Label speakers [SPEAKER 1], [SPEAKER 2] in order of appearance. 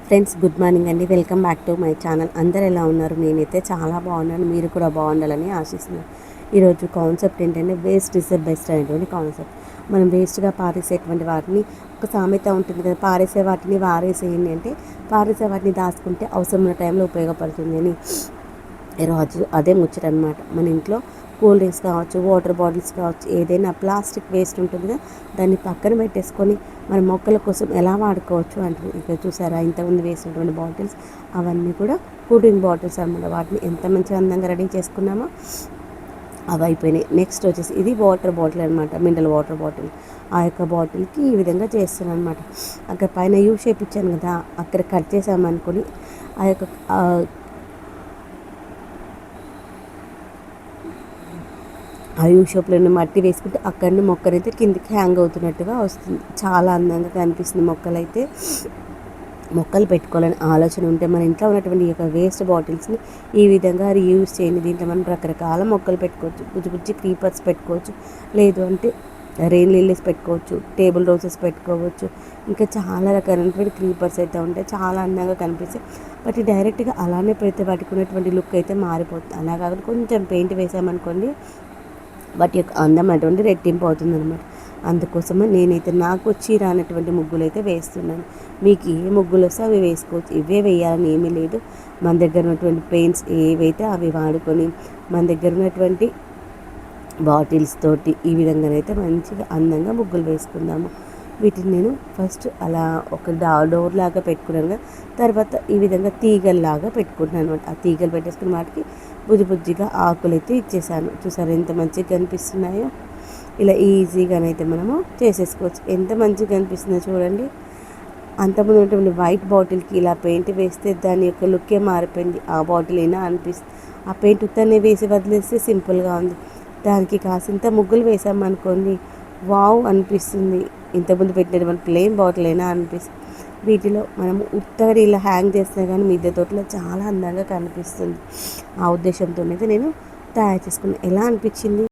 [SPEAKER 1] Friends, good morning అండి. Welcome back to my channel. అందరు ఎలా ఉన్నారు? నేనైతే చాలా బాగున్నాను. మీరు కూడా బాగుండాలని ఆశిస్తున్నాను. ఈరోజు కాన్సెప్ట్ ఏంటంటే వేస్ట్ ఇస్ ద బెస్ట్ అనేటువంటి కాన్సెప్ట్. మనం వేస్ట్గా పారేసేటువంటి వాటిని, ఒక సామెత ఉంటుంది కదా, పారేసే వాటిని వారేసేయండి అంటే, పారేసే వాటిని దాచుకుంటే అవసరం ఉన్న టైంలో ఉపయోగపడుతుంది అని. ఈరోజు అదే ముచ్చట అనమాట. మన ఇంట్లో కూల్ డ్రింక్స్ కావచ్చు, వాటర్ బాటిల్స్ కావచ్చు, ఏదైనా ప్లాస్టిక్ వేస్ట్ ఉంటుంది కదా, దాన్ని పక్కన పెట్టేసుకొని మన మొక్కల కోసం ఎలా వాడుకోవచ్చు అంటే, ఇక్కడ చూసారా ఇంతకుముందు వేసినటువంటి బాటిల్స్ అవన్నీ కూడా కూల్ డ్రింక్ బాటిల్స్ అనమాట. వాటిని ఎంత మంచిగా అందంగా రెడీ చేసుకున్నామో అవి అయిపోయినాయి. నెక్స్ట్ వచ్చేసి ఇది వాటర్ బాటిల్ అనమాట, మినరల్ వాటర్ బాటిల్. ఆ యొక్క బాటిల్కి ఈ విధంగా చేస్తున్నాను అనమాట. అక్కడ పైన యూ షేప్ ఇచ్చాను కదా, అక్కడ కట్ చేసామనుకొని ఆ యొక్క ఆ యూ షేప్లోనే మట్టి వేసుకుంటే అక్కడిని మొక్కనైతే కిందికి హ్యాంగ్ అవుతున్నట్టుగా వస్తుంది. చాలా అందంగా కనిపిస్తుంది. మొక్కలైతే మొక్కలు పెట్టుకోవాలని ఆలోచన ఉంటే మన ఇంట్లో ఉన్నటువంటి ఈ యొక్క వేస్ట్ బాటిల్స్ని ఈ విధంగా రీయూజ్ చేయండి. దీంట్లో మనం రకరకాల మొక్కలు పెట్టుకోవచ్చు. బుజ్జి బుజ్జి క్రీపర్స్ పెట్టుకోవచ్చు, లేదు అంటే రెయిన్ లిల్లీస్ పెట్టుకోవచ్చు, టేబుల్ రోజెస్ పెట్టుకోవచ్చు. ఇంకా చాలా రకాలైనటువంటి క్రీపర్స్ అయితే ఉంటాయి, చాలా అందంగా కనిపిస్తాయి. బట్ డైరెక్ట్గా అలానే పెడితే వాటికి ఉన్నటువంటి లుక్ అయితే మారిపోతుంది. అలా కాకుండా కొంచెం పెయింట్ వేసామనుకోండి, వాటి యొక్క అందం అటువంటి రెట్టింపు అవుతుంది అనమాట. అందుకోసమే నేనైతే నాకు వచ్చి రానటువంటి ముగ్గులు అయితే వేస్తున్నాను. మీకు ఏ ముగ్గులు వస్తే అవి వేసుకోవచ్చు. ఇవే వేయాలని ఏమీ లేదు. మన దగ్గర ఉన్నటువంటి పెయింట్స్ ఏవైతే అవి వాడుకొని, మన దగ్గర ఉన్నటువంటి బాటిల్స్ తోటి ఈ విధంగానైతే మంచిగా అందంగా ముగ్గులు వేసుకుందాము. వీటిని నేను ఫస్ట్ అలా ఒక డోర్ లాగా పెట్టుకున్నాను కదా, తర్వాత ఈ విధంగా తీగల్లాగా పెట్టుకుంటున్నాను అనమాట. ఆ తీగలు పెట్టేసుకుని వాటికి బుజ్జి బుజ్జిగా ఆకులు అయితే ఇచ్చేసాను. చూసారు ఎంత మంచిగా కనిపిస్తున్నాయో. ఇలా ఈజీగానైతే మనము చేసేసుకోవచ్చు. ఎంత మంచిగా కనిపిస్తుందో చూడండి. అంతకుముందు ఉన్నటువంటి వైట్ బాటిల్కి ఇలా పెయింట్ వేస్తే దాని యొక్క లుక్కే మారిపోయింది. ఆ బాటిల్ అయినా అనిపిస్తుంది. ఆ పెయింట్ ఉత్తనే వేసి వదిలేస్తే సింపుల్గా ఉంది. దానికి కాసింత ముగ్గులు వేసామనుకోండి, వావ్ అనిపిస్తుంది. ఇంతకుముందు పెట్టినటువంటి ప్లెయిన్ బాటిల్ అయినా అనిపిస్తుంది. వీటిలో మనము ఉత్తగా ఇలా హ్యాంగ్ చేస్తే కానీ మిద్దె తోటలో చాలా అందంగా కనిపిస్తుంది. ఆ ఉద్దేశంతోనైతే నేను తయారు చేసుకున్నాను. ఎలా అనిపించింది?